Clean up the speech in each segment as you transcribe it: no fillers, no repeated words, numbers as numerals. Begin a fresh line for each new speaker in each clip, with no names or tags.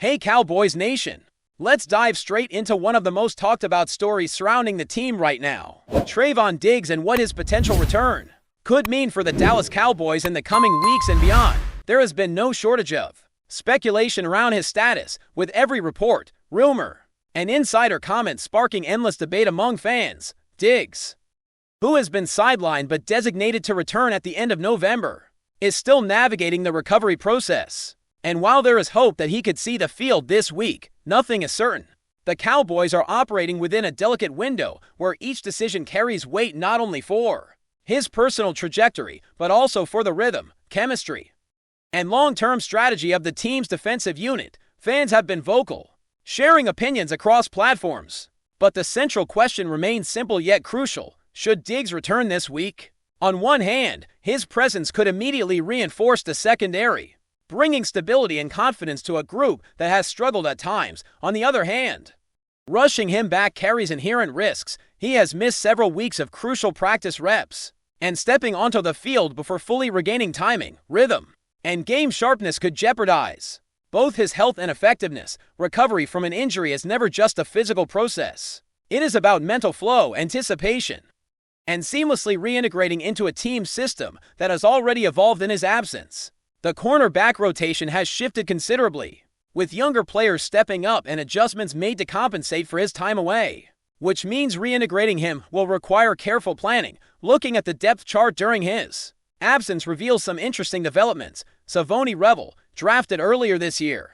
Hey Cowboys Nation! Let's dive straight into one of the most talked about stories surrounding the team right now. Trevon Diggs and what his potential return could mean for the Dallas Cowboys in the coming weeks and beyond. There has been no shortage of speculation around his status, with every report, rumor, and insider comment sparking endless debate among fans. Diggs, who has been sidelined but designated to return at the end of November, is still navigating the recovery process. And while there is hope that he could see the field this week, nothing is certain. The Cowboys are operating within a delicate window where each decision carries weight not only for his personal trajectory, but also for the rhythm, chemistry, and long-term strategy of the team's defensive unit. Fans have been vocal, sharing opinions across platforms. But the central question remains simple yet crucial. Should Diggs return this week? On one hand, his presence could immediately reinforce the secondary, bringing stability and confidence to a group that has struggled at times. On the other hand, rushing him back carries inherent risks. He has missed several weeks of crucial practice reps, and stepping onto the field before fully regaining timing, rhythm, and game sharpness could jeopardize both his health and effectiveness. Recovery from an injury is never just a physical process. It is about mental flow, anticipation, and seamlessly reintegrating into a team system that has already evolved in his absence. The cornerback rotation has shifted considerably, with younger players stepping up and adjustments made to compensate for his time away, which means reintegrating him will require careful planning. Looking at the depth chart during his absence reveals some interesting developments. Savoni Rebel, drafted earlier this year,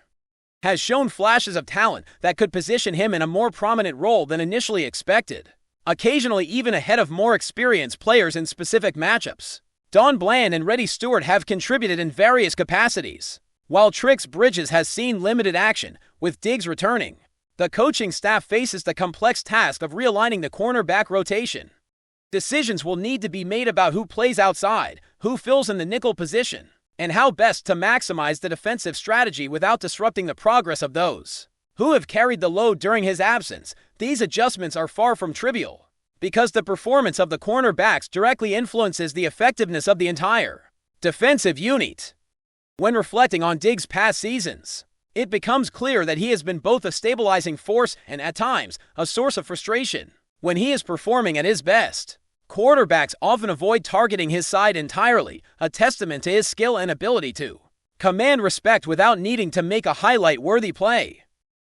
has shown flashes of talent that could position him in a more prominent role than initially expected, occasionally even ahead of more experienced players in specific matchups. Don Bland and Reddy Stewart have contributed in various capacities, while Trix Bridges has seen limited action. With Diggs returning, the coaching staff faces the complex task of realigning the cornerback rotation. Decisions will need to be made about who plays outside, who fills in the nickel position, and how best to maximize the defensive strategy without disrupting the progress of those who have carried the load during his absence. These adjustments are far from trivial, because the performance of the cornerbacks directly influences the effectiveness of the entire defensive unit. When reflecting on Diggs' past seasons, it becomes clear that he has been both a stabilizing force and, at times, a source of frustration. When he is performing at his best, quarterbacks often avoid targeting his side entirely, a testament to his skill and ability to command respect without needing to make a highlight-worthy play.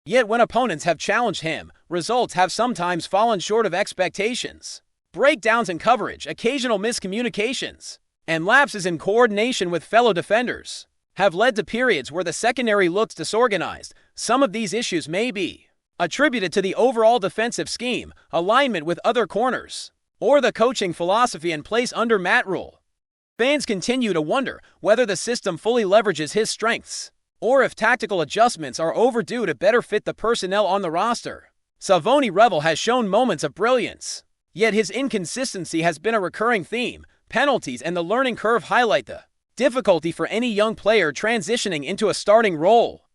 Yet when opponents have challenged him, results have sometimes fallen short of expectations. Breakdowns in coverage, occasional miscommunications, and lapses in coordination with fellow defenders have led to periods where the secondary looks disorganized. Some of these issues may be attributed to the overall defensive scheme, alignment with other corners, or the coaching philosophy in place under Matt Rule. Fans continue to wonder whether the system fully leverages his strengths, or if tactical adjustments are overdue to better fit the personnel on the roster. Savoni Rebel has shown moments of brilliance, yet his inconsistency has been a recurring theme. Penalties and the learning curve highlight the difficulty for any young player transitioning into a starting role,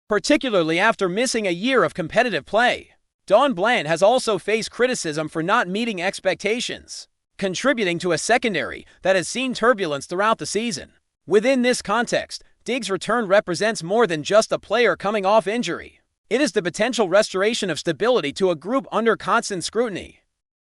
particularly after missing a year of competitive play. Don Bland has also faced criticism for not meeting expectations, contributing to a secondary that has seen turbulence throughout the season. Within this context, Diggs' return represents more than just a player coming off injury. It is the potential restoration of stability to a group under constant scrutiny.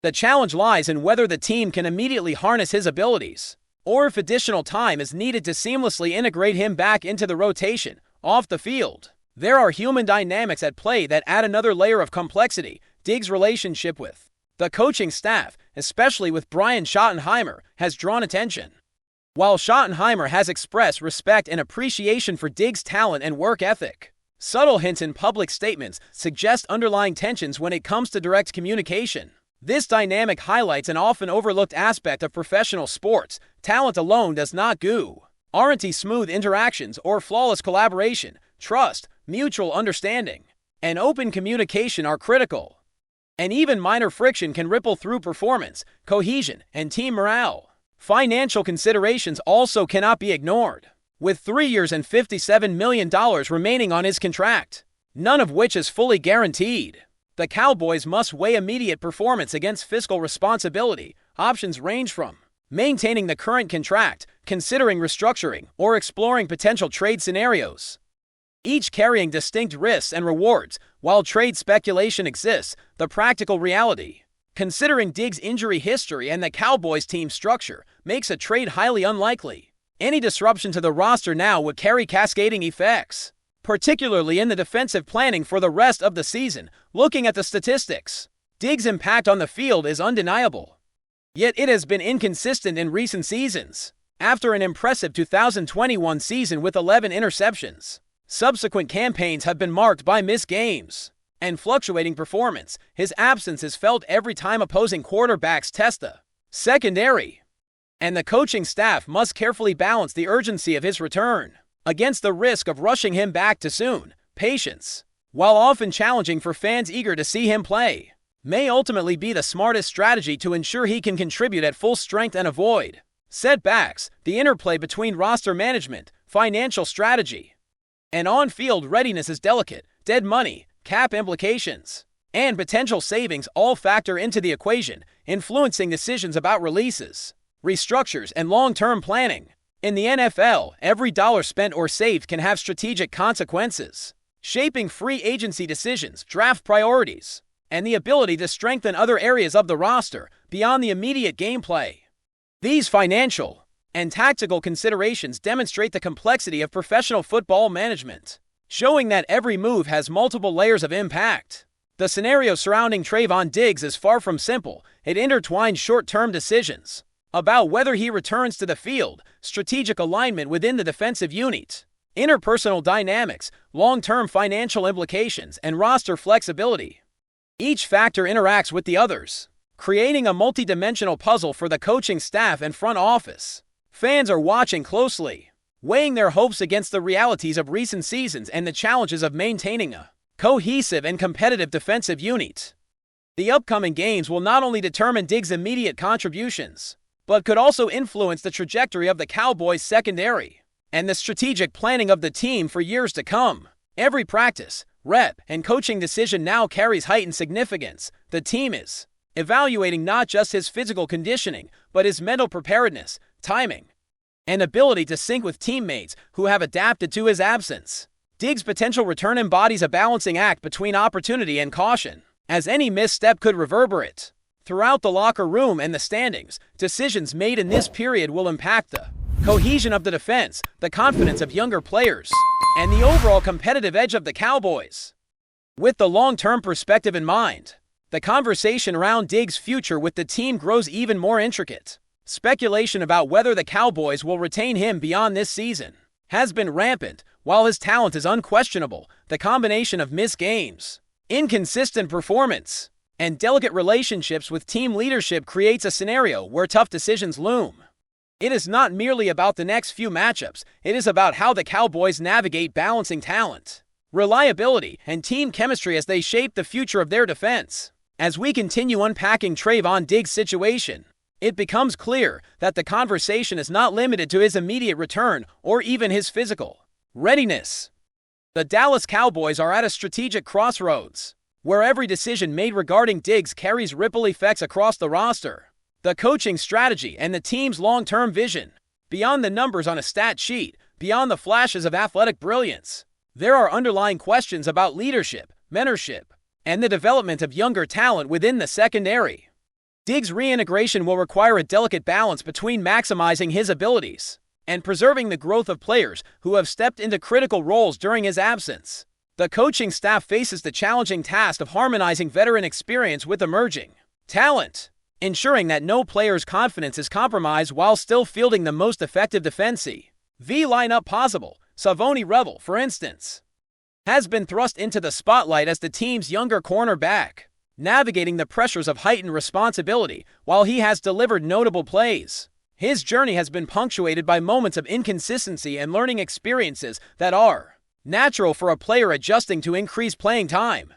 The challenge lies in whether the team can immediately harness his abilities, or if additional time is needed to seamlessly integrate him back into the rotation. Off the field, there are human dynamics at play that add another layer of complexity. Diggs' relationship with the coaching staff, especially with Brian Schottenheimer, has drawn attention. While Schottenheimer has expressed respect and appreciation for Diggs' talent and work ethic, subtle hints in public statements suggest underlying tensions when it comes to direct communication. This dynamic highlights an often overlooked aspect of professional sports. Talent alone does not guarantee smooth interactions or flawless collaboration. Trust, mutual understanding, and open communication are critical. And even minor friction can ripple through performance, cohesion, and team morale. Financial considerations also cannot be ignored. With 3 years and $57 million remaining on his contract, none of which is fully guaranteed, the Cowboys must weigh immediate performance against fiscal responsibility. Options range from maintaining the current contract, considering restructuring, or exploring potential trade scenarios. each carrying distinct risks and rewards. While trade speculation exists, the practical reality, considering Diggs' injury history and the Cowboys' team structure, makes a trade highly unlikely. Any disruption to the roster now would carry cascading effects, particularly in the defensive planning for the rest of the season. Looking at the statistics, Diggs' impact on the field is undeniable. Yet it has been inconsistent in recent seasons. After an impressive 2021 season with 11 interceptions, subsequent campaigns have been marked by missed games and fluctuating performance. His absence is felt every time opposing quarterbacks test the secondary, and the coaching staff must carefully balance the urgency of his return against the risk of rushing him back too soon. Patience, while often challenging for fans eager to see him play, may ultimately be the smartest strategy to ensure he can contribute at full strength and avoid setbacks. The interplay between roster management, financial strategy, and on-field readiness is delicate. Dead money, cap implications, and potential savings all factor into the equation, influencing decisions about releases, restructures, and long-term planning. In the NFL, every dollar spent or saved can have strategic consequences, shaping free agency decisions, draft priorities, and the ability to strengthen other areas of the roster beyond the immediate gameplay. These financial and tactical considerations demonstrate the complexity of professional football management, showing that every move has multiple layers of impact. The scenario surrounding Trevon Diggs is far from simple. It intertwines short-term decisions about whether he returns to the field, strategic alignment within the defensive unit, interpersonal dynamics, long-term financial implications, and roster flexibility. Each factor interacts with the others, creating a multi-dimensional puzzle for the coaching staff and front office. Fans are watching closely, weighing their hopes against the realities of recent seasons and the challenges of maintaining a cohesive and competitive defensive unit. The upcoming games will not only determine Diggs' immediate contributions, but could also influence the trajectory of the Cowboys' secondary and the strategic planning of the team for years to come. Every practice, rep, and coaching decision now carries heightened significance. The team is evaluating not just his physical conditioning, but his mental preparedness, timing, and ability to sync with teammates who have adapted to his absence. Diggs' potential return embodies a balancing act between opportunity and caution, as any misstep could reverberate throughout the locker room and the standings. Decisions made in this period will impact the cohesion of the defense, the confidence of younger players, and the overall competitive edge of the Cowboys. With the long-term perspective in mind, the conversation around Diggs' future with the team grows even more intricate. Speculation about whether the Cowboys will retain him beyond this season has been rampant. While his talent is unquestionable, the combination of missed games, inconsistent performance, and delicate relationships with team leadership creates a scenario where tough decisions loom. It is not merely about the next few matchups, it is about how the Cowboys navigate balancing talent, reliability, and team chemistry as they shape the future of their defense. As we continue unpacking Trevon Diggs' situation, it becomes clear that the conversation is not limited to his immediate return or even his physical readiness. The Dallas Cowboys are at a strategic crossroads, where every decision made regarding Diggs carries ripple effects across the roster, the coaching strategy, and the team's long-term vision. Beyond the numbers on a stat sheet, beyond the flashes of athletic brilliance, there are underlying questions about leadership, mentorship, and the development of younger talent within the secondary. Diggs' reintegration will require a delicate balance between maximizing his abilities and preserving the growth of players who have stepped into critical roles during his absence. The coaching staff faces the challenging task of harmonizing veteran experience with emerging talent, ensuring that no player's confidence is compromised while still fielding the most effective defensive lineup possible. Savoni Revel, for instance, has been thrust into the spotlight as the team's younger cornerback, navigating the pressures of heightened responsibility. While he has delivered notable plays, his journey has been punctuated by moments of inconsistency and learning experiences that are natural for a player adjusting to increased playing time.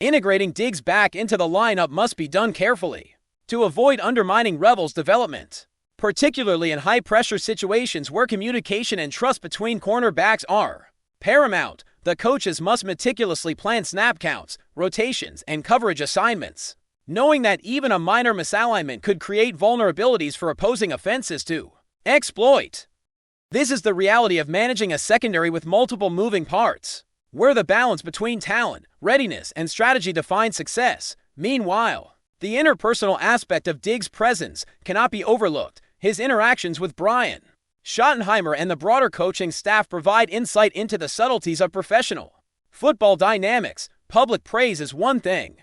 Integrating Diggs back into the lineup must be done carefully to avoid undermining Revel's development, particularly in high-pressure situations where communication and trust between cornerbacks are paramount. The coaches must meticulously plan snap counts, rotations, and coverage assignments, knowing that even a minor misalignment could create vulnerabilities for opposing offenses to exploit. This is the reality of managing a secondary with multiple moving parts, where the balance between talent, readiness, and strategy defines success. Meanwhile, the interpersonal aspect of Diggs' presence cannot be overlooked. His interactions with Brian Schottenheimer and the broader coaching staff provide insight into the subtleties of professional football dynamics. Public praise is one thing,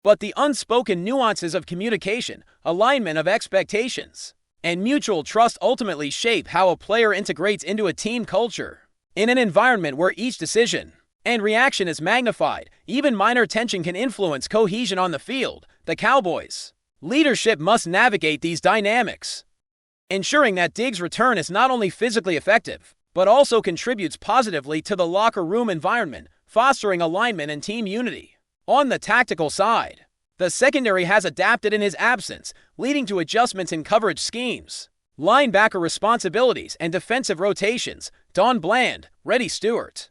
but the unspoken nuances of communication, alignment of expectations, and mutual trust ultimately shape how a player integrates into a team culture. In an environment where each decision and reaction is magnified, even minor tension can influence cohesion on the field. The Cowboys' leadership must navigate these dynamics, ensuring that Diggs' return is not only physically effective, but also contributes positively to the locker room environment, fostering alignment and team unity. On the tactical side, the secondary has adapted in his absence, leading to adjustments in coverage schemes, linebacker responsibilities, and defensive rotations. Don Bland, Reddy Stewart,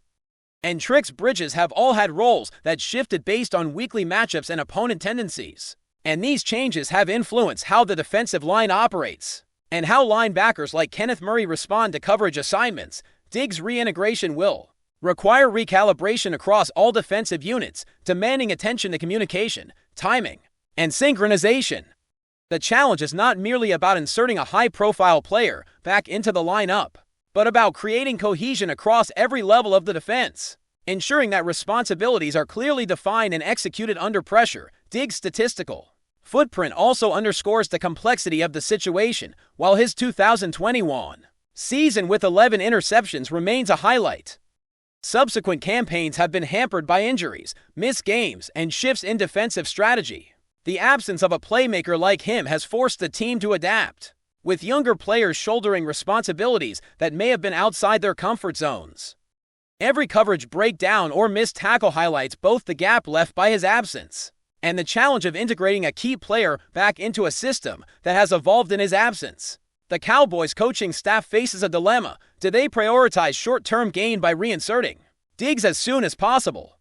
and Trix Bridges have all had roles that shifted based on weekly matchups and opponent tendencies. And these changes have influenced how the defensive line operates and how linebackers like Kenneth Murray respond to coverage assignments. Diggs' reintegration will require recalibration across all defensive units, demanding attention to communication, timing, and synchronization. The challenge is not merely about inserting a high-profile player back into the lineup, but about creating cohesion across every level of the defense, ensuring that responsibilities are clearly defined and executed under pressure. Diggs' statistical footprint also underscores the complexity of the situation. While his 2021 season with 11 interceptions remains a highlight, subsequent campaigns have been hampered by injuries, missed games, and shifts in defensive strategy. The absence of a playmaker like him has forced the team to adapt, with younger players shouldering responsibilities that may have been outside their comfort zones. Every coverage breakdown or missed tackle highlights both the gap left by his absence and the challenge of integrating a key player back into a system that has evolved in his absence. The Cowboys coaching staff faces a dilemma. Do they prioritize short-term gain by reinserting Diggs as soon as possible,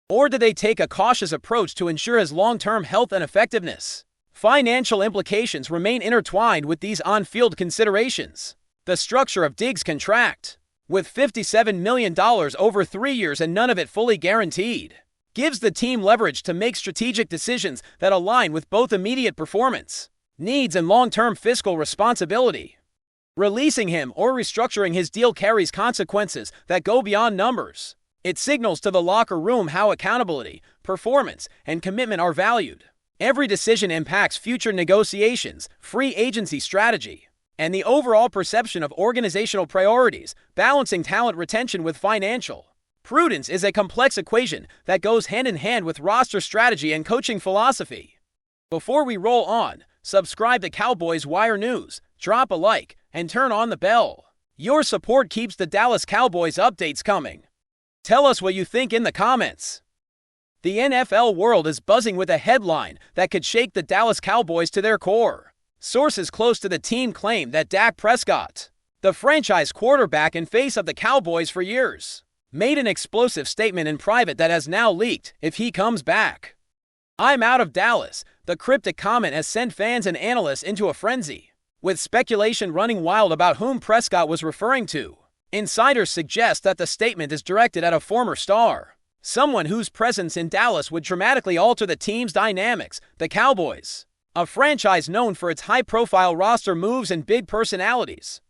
or do they take a cautious approach to ensure his long-term health and effectiveness? Financial implications remain intertwined with these on-field considerations. The structure of Diggs' contract, with $57 million over 3 years and none of it fully guaranteed, gives the team leverage to make strategic decisions that align with both immediate performance needs and long-term fiscal responsibility. Releasing him or restructuring his deal carries consequences that go beyond numbers. It signals to the locker room how accountability, performance, and commitment are valued. Every decision impacts future negotiations, free agency strategy, and the overall perception of organizational priorities. Balancing talent retention with financial prudence is a complex equation that goes hand in hand with roster strategy and coaching philosophy. Before we roll on, subscribe to Cowboys Wire News, drop a like, and turn on the bell. Your support keeps the Dallas Cowboys updates coming. Tell us what you think in the comments. The NFL world is buzzing with a headline that could shake the Dallas Cowboys to their core. Sources close to the team claim that Dak Prescott, the franchise quarterback and face of the Cowboys for years, made an explosive statement in private that has now leaked. If he comes back, I'm out of Dallas. The cryptic comment has sent fans and analysts into a frenzy, with speculation running wild about whom Prescott was referring to. Insiders suggest that the statement is directed at a former star, someone whose presence in Dallas would dramatically alter the team's dynamics. The Cowboys, a franchise known for its high-profile roster moves and big personalities,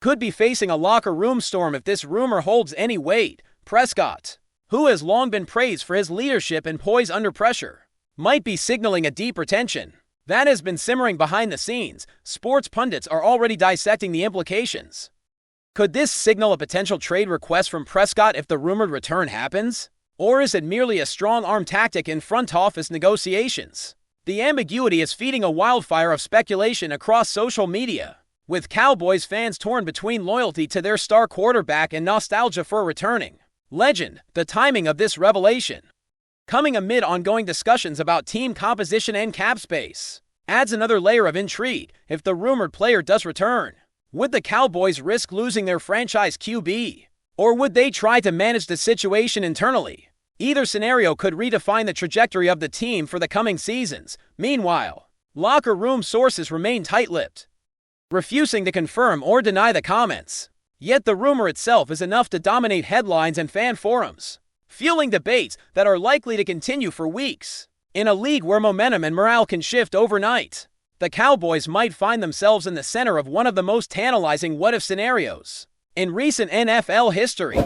could be facing a locker room storm if this rumor holds any weight. Prescott, who has long been praised for his leadership and poise under pressure, might be signaling a deeper tension that has been simmering behind the scenes. Sports pundits are already dissecting the implications. Could this signal a potential trade request from Prescott if the rumored return happens? Or is it merely a strong-arm tactic in front office negotiations? The ambiguity is feeding a wildfire of speculation across social media, with Cowboys fans torn between loyalty to their star quarterback and nostalgia for a returning legend. The timing of this revelation, coming amid ongoing discussions about team composition and cap space, adds another layer of intrigue. If the rumored player does return, would the Cowboys risk losing their franchise QB? Or would they try to manage the situation internally? Either scenario could redefine the trajectory of the team for the coming seasons. Meanwhile, locker room sources remain tight-lipped, refusing to confirm or deny the comments. Yet the rumor itself is enough to dominate headlines and fan forums, fueling debates that are likely to continue for weeks. In a league where momentum and morale can shift overnight, the Cowboys might find themselves in the center of one of the most tantalizing what-if scenarios in recent NFL history.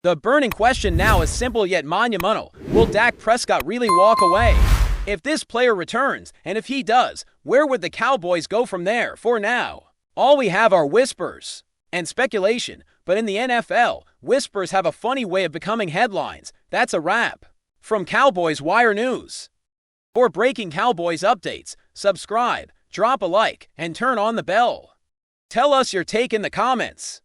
The burning question now is simple yet monumental. Will Dak Prescott really walk away? If this player returns, and if he does, where would the Cowboys go from there? For now, all we have are whispers and speculation, but in the NFL, whispers have a funny way of becoming headlines. That's a wrap. From Cowboys Wire News. For breaking Cowboys updates, subscribe, drop a like, and turn on the bell. Tell us your take in the comments.